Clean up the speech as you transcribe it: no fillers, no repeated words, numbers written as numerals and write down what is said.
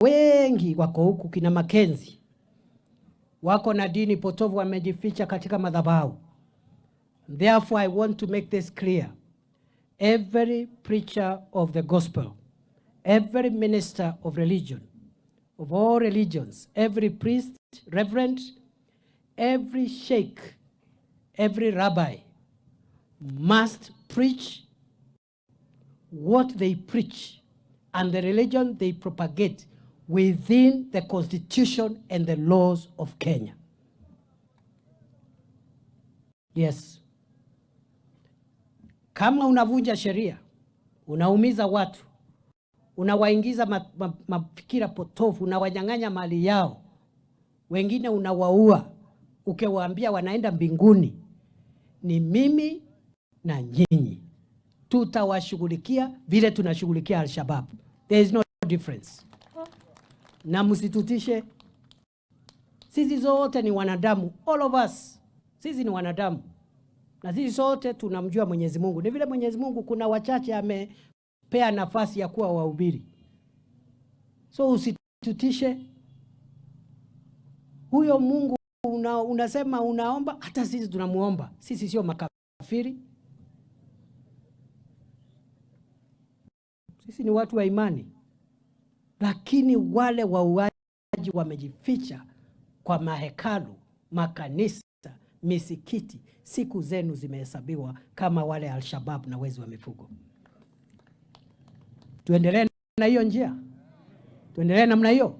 wengi wako huku, kina Mackenzie wako na dini potovu, wamejificha katika madhabahu. Therefore I want to make this clear. Every preacher of the gospel, every minister of religion, of all religions, every priest, reverend, every sheikh, every rabbi must preach what they preach and the religion they propagate within the constitution and the laws of Kenya. Yes. Kama unavunja sheria, unaumiza watu, unawaingiza mafikira potofu, unawanyang'anya mali yao, wengine unawaua, ukiwaambia wanaenda mbinguni, ni mimi na nyinyi tutawashughulikia vile tunashughulikia Al-Shabaab. There is no difference. Na msitutishe. Sisi zote ni wanadamu, all of us. Sisi ni wanadamu. Na sisi sote tunamjua Mwenyezi Mungu. Ni vile Mwenyezi Mungu kuna wachache amepea nafasi ya kuwa wahubiri. So usitutishe. Huyo Mungu unasema unaomba, hata sisi tunamuomba. Sisi sio makafiri. Sisi ni watu wa imani. Lakini wale wauaji wamejificha kwa mahekalu, makanisa, misikiti. Siku zenu zimehesabiwa kama wale Al-Shabaab na wezi wa mifugo. Tuendelee na hiyo njia. Tuendelee namna hiyo.